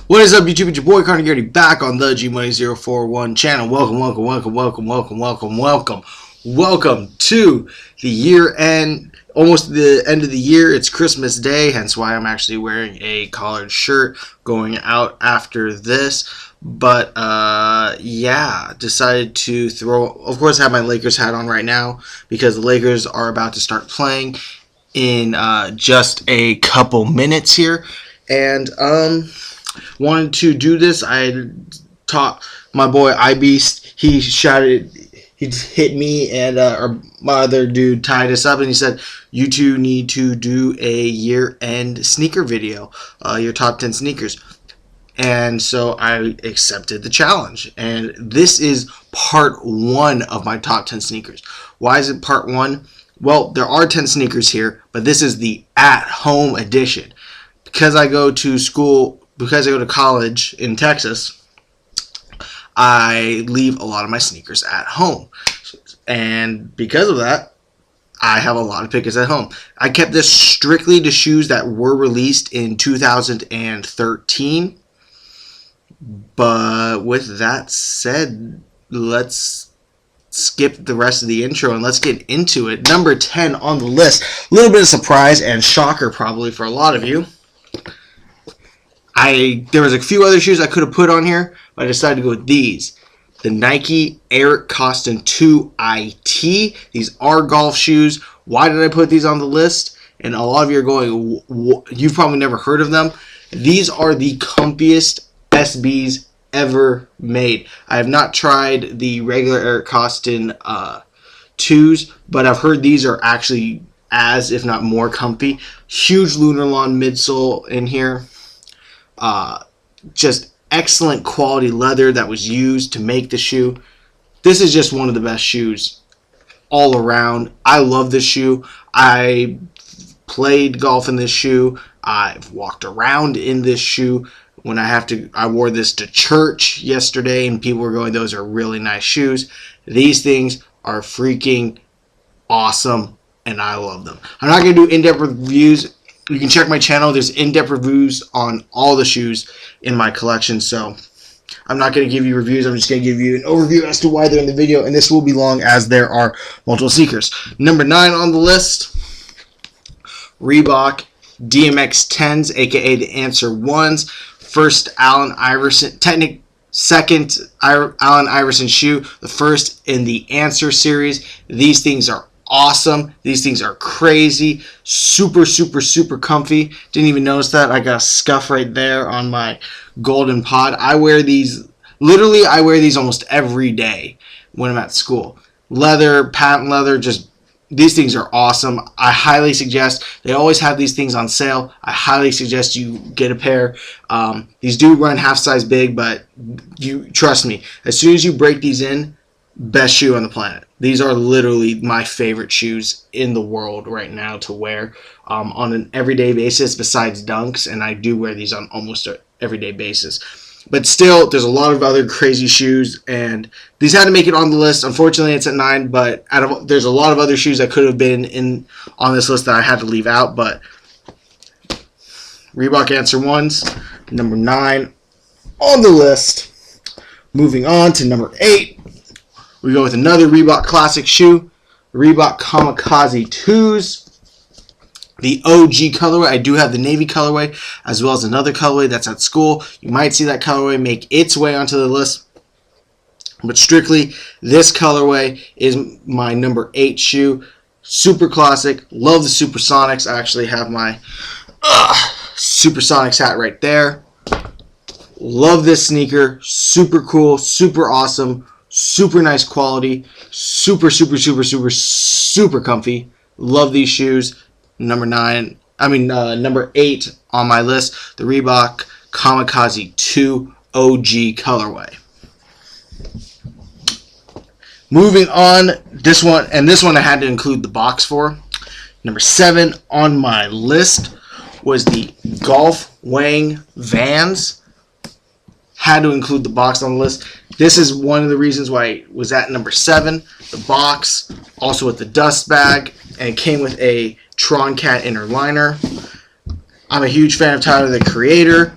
What is up, YouTube? It's your boy Carnegie back on the G-Money041 channel. Welcome to the year end, almost the end of the year. It's Christmas Day, hence why I'm actually wearing a collared shirt going out after this. But yeah, decided to of course, I have my Lakers hat on right now because the Lakers are about to start playing in just a couple minutes here, and wanted to do this. I taught my boy iBeast. He hit me, and my other dude tied us up, and he said, "You two need to do a year-end sneaker video, your top 10 sneakers." And so I accepted the challenge, and this is part 1 of my top 10 sneakers. Why is it part 1? Well, there are 10 sneakers here, but this is the at-home edition. Because I go to college in Texas, I leave a lot of my sneakers at home. And because of that, I have a lot of pickers at home. I kept this strictly to shoes that were released in 2013. But with that said, let's skip the rest of the intro and let's get into it. Number 10 on the list. A little bit of surprise and shocker probably for a lot of you. There was a few other shoes I could have put on here, but I decided to go with these. The Nike Eric Costin 2 IT. These are golf shoes. Why did I put these on the list? And a lot of you are going, you've probably never heard of them. These are the comfiest SBs ever made. I have not tried the regular Eric Costin 2s, but I've heard these are actually as, if not more, comfy. Huge lunar lawn midsole in here. Just excellent quality leather that was used to make the shoe. This is just one of the best shoes all around. I love this shoe. I played golf in this shoe. I've walked around in this shoe. When I wore this to church yesterday, and people were going, "Those are really nice shoes." These things are freaking awesome, and I love them. I'm not going to do in-depth reviews. You can check my channel. There's in-depth reviews on all the shoes in my collection, so I'm not going to give you reviews. I'm just going to give you an overview as to why they're in the video, and this will be long as there are multiple sneakers. Number 9 on the list, Reebok DMX Tens, aka the Answer Ones. First Allen Iverson, second Allen Iverson shoe, the first in the Answer series. These things are awesome. These things are crazy. Super, super, super comfy. Didn't even notice that. I got a scuff right there on my golden pod. I wear these almost every day when I'm at school. Leather, patent leather, these things are awesome. I highly suggest, they always have these things on sale. I highly suggest you get a pair. These do run half size big, but you trust me, as soon as you break these in, best shoe on the planet. These are literally my favorite shoes in the world right now to wear on an everyday basis besides Dunks, and I do wear these on almost an everyday basis. But still, there's a lot of other crazy shoes, and these had to make it on the list. Unfortunately, it's at 9, but there's a lot of other shoes that could have been on this list that I had to leave out, but Reebok Answer Ones, number 9 on the list. Moving on to number 8, we go with another Reebok classic shoe, Reebok Kamikaze 2s. The OG colorway. I do have the navy colorway as well as another colorway that's at school. You might see that colorway make its way onto the list, but strictly this colorway is my number 8 shoe. Super classic. Love the Supersonics. I actually have my Supersonics hat right there. Love this sneaker. Super cool. Super awesome. Super nice quality. Super, super, super, super, super comfy. Love these shoes. Number 8 on my list, the Reebok Kamikaze 2 OG colorway. Moving on, this one I had to include the box for. Number 7 on my list was the Golf Wang Vans. Had to include the box on the list. This is one of the reasons why it was at number 7. The box, also with the dust bag, and it came with a Tron Cat inner liner. I'm a huge fan of Tyler, the Creator.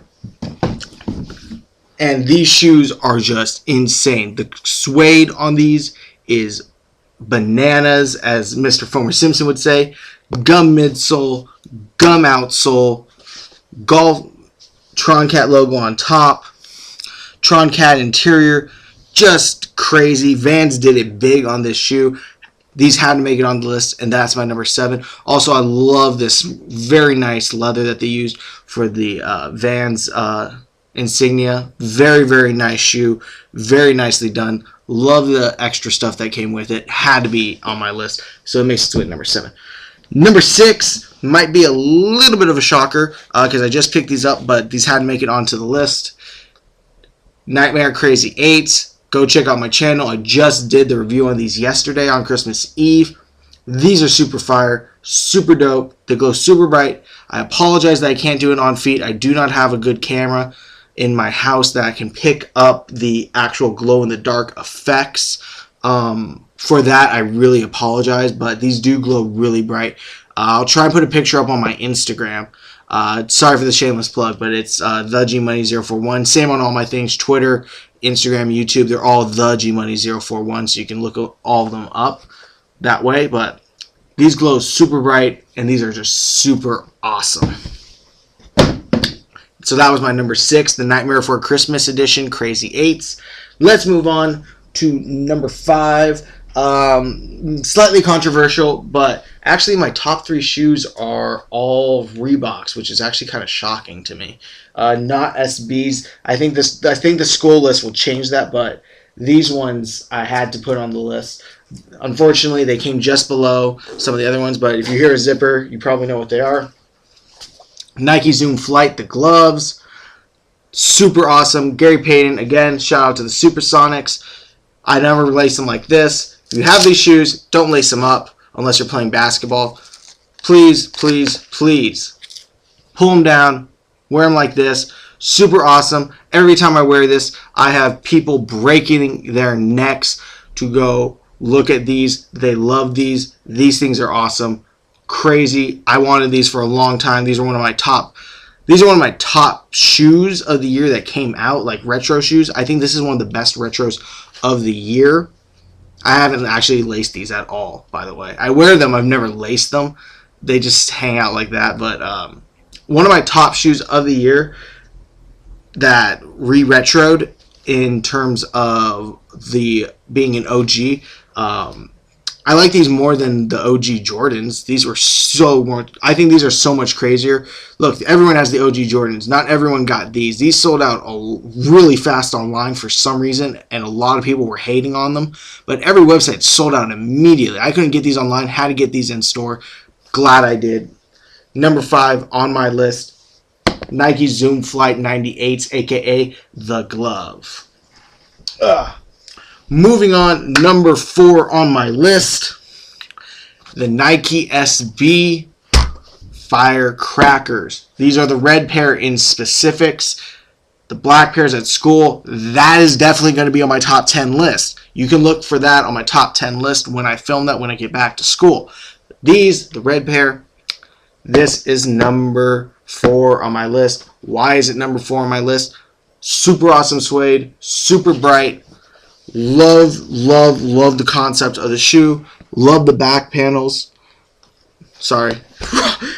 And these shoes are just insane. The suede on these is bananas, as Mr. Fomer Simpson would say. Gum midsole, gum outsole, golf Tron Cat logo on top, Tron Cat interior, just crazy. Vans did it big on this shoe. These had to make it on the list, and that's my number 7. Also, I love this very nice leather that they used for the Vans insignia. Very, very nice shoe. Very nicely done. Love the extra stuff that came with it. Had to be on my list, so it makes it to number 7. Number 6 might be a little bit of a shocker because I just picked these up, but these had to make it onto the list. Nightmare Crazy 8s. Go check out my channel. I just did the review on these yesterday on Christmas Eve. These are super fire, super dope. They glow super bright. I apologize that I can't do it on feet. I do not have a good camera in my house that I can pick up the actual glow-in-the-dark effects. For that, I really apologize, but these do glow really bright. I'll try and put a picture up on my Instagram. Sorry for the shameless plug, but it's the GMoney041. Same on all my things, Twitter, Instagram, YouTube. They're all the GMoney041, so you can look all of them up that way. But these glow super bright, and these are just super awesome. So that was my number 6, the Nightmare Before Christmas edition, Crazy 8s. Let's move on to number 5. Slightly controversial, but actually my top 3 shoes are all Reeboks, which is actually kind of shocking to me. Not SBs. I think the school list will change that, but these ones I had to put on the list. Unfortunately, they came just below some of the other ones, but if you hear a zipper, you probably know what they are. Nike Zoom Flight, the gloves. Super awesome. Gary Payton, again, shout out to the Supersonics. I never lace them like this. If you have these shoes, don't lace them up unless you're playing basketball. Please, please, please pull them down. Wear them like this. Super awesome. Every time I wear this, I have people breaking their necks to go look at these. They love these. These things are awesome. Crazy. I wanted these for a long time. These are one of my top shoes of the year that came out, like retro shoes. I think this is one of the best retros of the year. I haven't actually laced these at all, by the way. I wear them. I've never laced them. They just hang out like that. But one of my top shoes of the year that re-retroed in terms of the being an OG. I like these more than the OG Jordans. These were I think these are so much crazier. Look, everyone has the OG Jordans. Not everyone got these. These sold out really fast online for some reason, and a lot of people were hating on them. But every website sold out immediately. I couldn't get these online. Had to get these in store. Glad I did. Number 5 on my list, Nike Zoom Flight 98s, a.k.a. the glove. Moving on, number 4 on my list, the Nike SB Firecrackers. These are the red pair in specifics. The black pairs at school, that is definitely going to be on my top 10 list. You can look for that on my top 10 list when I film that when I get back to school. These, the red pair, this is number 4 on my list. Why is it number 4 on my list? Super awesome suede, super bright. Love, love, love the concept of the shoe. Love the back panels. Sorry.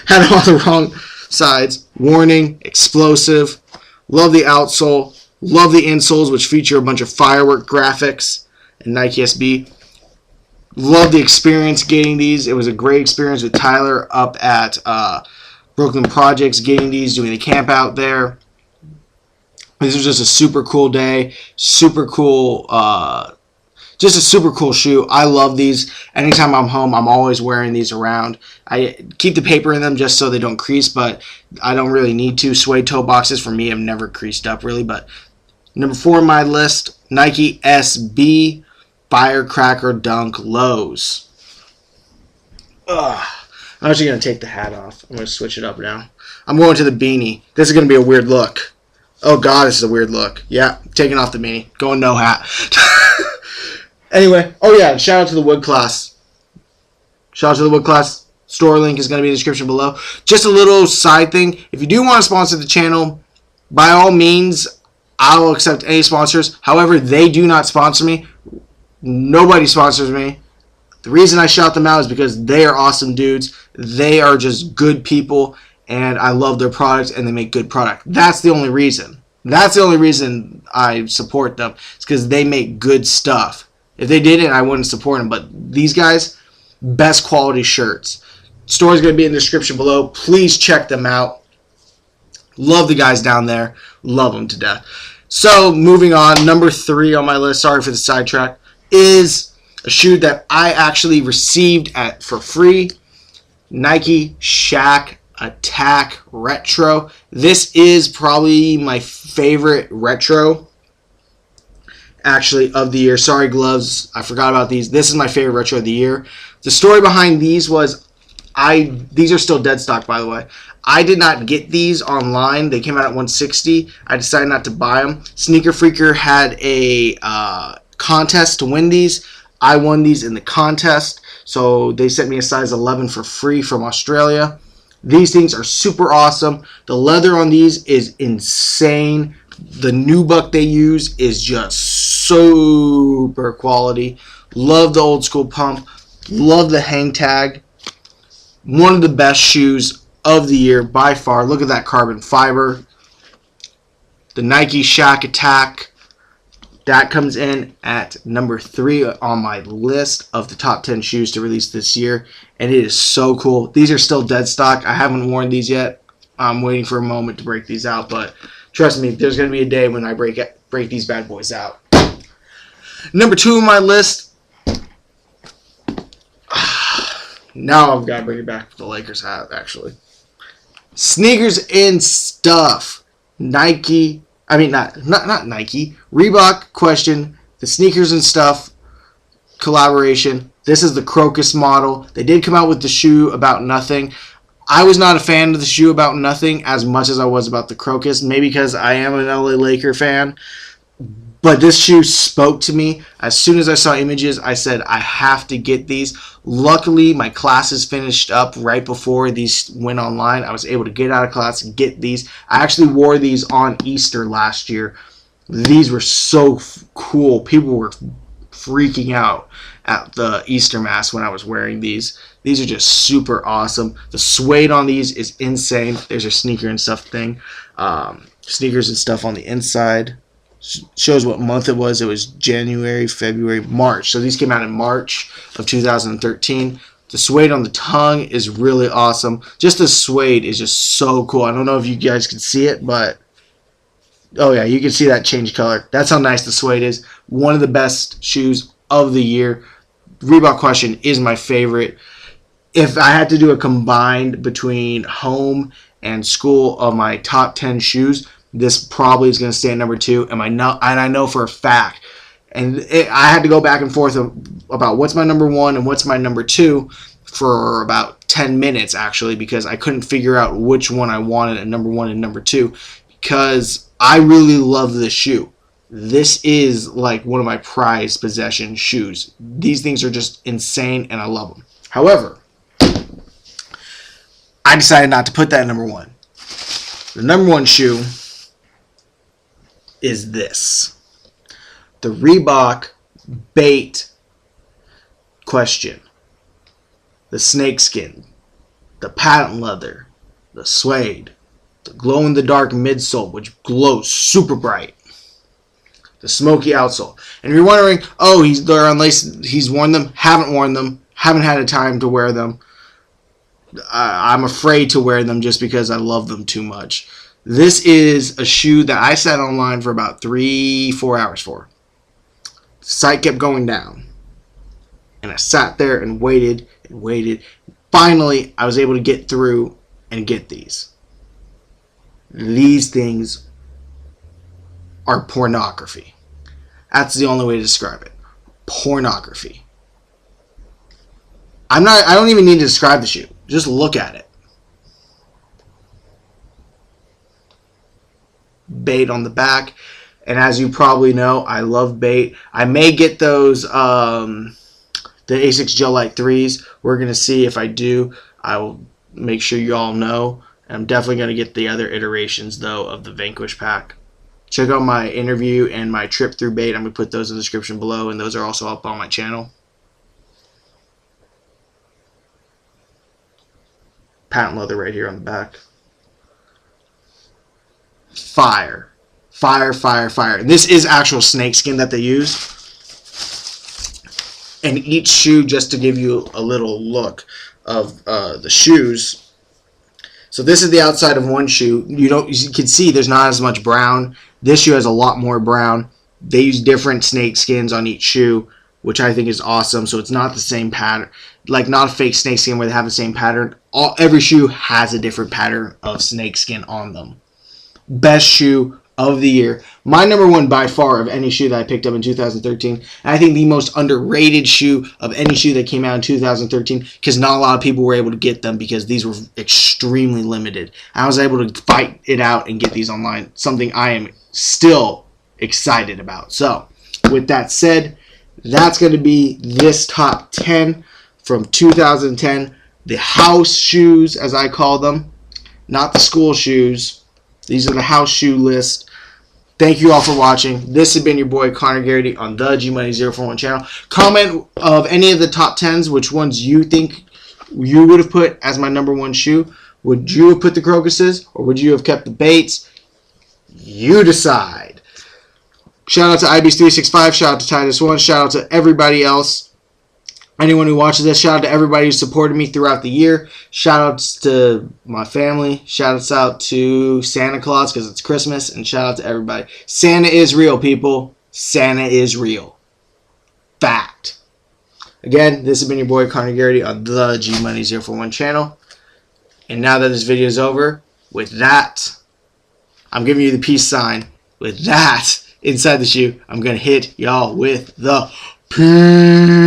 Had it on the wrong sides. Warning, explosive. Love the outsole. Love the insoles, which feature a bunch of firework graphics and Nike SB. Love the experience getting these. It was a great experience with Tyler up at Brooklyn Projects getting these, doing the camp out there. This was just a super cool day, super cool, just a super cool shoe. I love these. Anytime I'm home, I'm always wearing these around. I keep the paper in them just so they don't crease, but I don't really need to. Suede toe boxes for me have never creased up really. But number 4 on my list, Nike SB Firecracker Dunk Lows. I'm actually going to take the hat off. I'm going to switch it up now. I'm going to the beanie. This is going to be a weird look. Oh, God, this is a weird look. Yeah, taking off the beanie. Going no hat. Anyway, oh, yeah, shout out to the Wood Class. Shout out to the Wood Class. Store link is going to be in the description below. Just a little side thing. If you do want to sponsor the channel, by all means, I will accept any sponsors. However, they do not sponsor me. Nobody sponsors me. The reason I shout them out is because they are awesome dudes. They are just good people, and I love their products, and they make good product. That's the only reason. That's the only reason I support them. It's because they make good stuff. If they didn't, I wouldn't support them. But these guys, best quality shirts. Store's going to be in the description below. Please check them out. Love the guys down there. Love them to death. So, moving on. Number 3 on my list, sorry for the sidetrack, is a shoe that I actually received for free. Nike Shaq Attack Retro. This is probably my favorite retro, actually, of the year. Sorry, gloves. I forgot about these. This is my favorite retro of the year. The story behind these was, these are still dead stock, by the way. I did not get these online. They came out at $160. I decided not to buy them. Sneaker Freaker had a contest to win these. I won these in the contest, so they sent me a size 11 for free from Australia. These things are super awesome. The leather on these is insane. The nubuck they use is just super quality. Love the old school pump. Love the hang tag. One of the best shoes of the year by far. Look at that carbon fiber. The Nike Shaq Attack. That comes in at number 3 on my list of the top 10 shoes to release this year. And it is so cool. These are still dead stock. I haven't worn these yet. I'm waiting for a moment to break these out. But trust me, there's going to be a day when I break these bad boys out. Number 2 on my list. Now I've got to bring it back to the Lakers hat, actually. Sneakers and stuff. Nike. I mean, not Nike. Reebok Question. The sneakers and stuff collaboration. This is the Crocus model. They did come out with the shoe About Nothing. I was not a fan of the shoe About Nothing as much as I was about the Crocus. Maybe because I am an LA Laker fan. But this shoe spoke to me. As soon as I saw images, I said, I have to get these. Luckily, my classes finished up right before these went online. I was able to get out of class and get these. I actually wore these on Easter last year. These were so cool. People were freaking out at the Easter Mass when I was wearing these. These are just super awesome. The suede on these is insane. There's a sneaker and stuff thing. Sneakers and stuff on the inside. Shows what month it was. It was January, February, March. So these came out in March of 2013. The suede on the tongue is really awesome. Just the suede is just so cool. I don't know if you guys can see it, but oh yeah, you can see that change color. That's how nice the suede is. One of the best shoes of the year. Reebok Question is my favorite. If I had to do a combined between home and school of my top 10 shoes, this probably is going to stay at number 2, and I know for a fact. And I had to go back and forth about what's my number 1 and what's my number 2 for about 10 minutes, actually, because I couldn't figure out which one I wanted at number 1 and number 2, because I really love this shoe. This is like one of my prized possession shoes. These things are just insane, and I love them. However, I decided not to put that at number 1. The number 1 shoe is this. The Reebok Bait Question. The snakeskin. The patent leather. The suede. The glow-in-the-dark midsole, which glows super bright. The smoky outsole. And if you're wondering, oh, they're unlaced, he's worn them. Haven't worn them. Haven't had a time to wear them. I'm afraid to wear them just because I love them too much. This is a shoe that I sat online for about 3-4 hours for. The site kept going down. And I sat there and waited and waited. Finally, I was able to get through and get these. These things are pornography. That's the only way to describe it. Pornography. I don't even need to describe the shoe. Just look at it. Bait on the back, and as you probably know, I love Bait. I may get those the Asics Gel Light 3s. We're gonna see if I do. I will make sure you all know. I'm definitely gonna get the other iterations though of the Vanquish pack. Check out my interview and my trip through Bait. I'm going to put those in the description below, and those are also up on my channel. Patent leather right here on the back. Fire. Fire, fire, fire. And this is actual snakeskin that they use. And each shoe, just to give you a little look of the shoes. So this is the outside of one shoe. You can see there's not as much brown. This shoe has a lot more brown. They use different snake skins on each shoe, which I think is awesome. So it's not the same pattern, like not a fake snake skin where they have the same pattern. Every shoe has a different pattern of snake skin on them. Best shoe of the year. My number one by far of any shoe that I picked up in 2013. And I think the most underrated shoe of any shoe that came out in 2013, because not a lot of people were able to get them because these were extremely limited. I was able to fight it out and get these online, something I am still excited about. So with that said, that's going to be this top 10 from 2010. The house shoes, as I call them, not the school shoes. These are the house shoe list. Thank you all for watching. This has been your boy Connor Garrity on the GMoney041 channel. Comment of any of the top 10s, which ones you think you would have put as my number one shoe. Would you have put the Crocuses, or would you have kept the Baits? You decide. Shout out to IBs365. Shout out to Titus1. Shout out to everybody else. Anyone who watches this, shout out to everybody who supported me throughout the year. Shout outs to my family. Shout outs out to Santa Claus because it's Christmas. And shout out to everybody. Santa is real, people. Santa is real. Fact. Again, this has been your boy Connor Garrity on the GMoney041 channel. And now that this video is over, with that, I'm giving you the peace sign. With that inside the shoe, I'm going to hit y'all with the peace.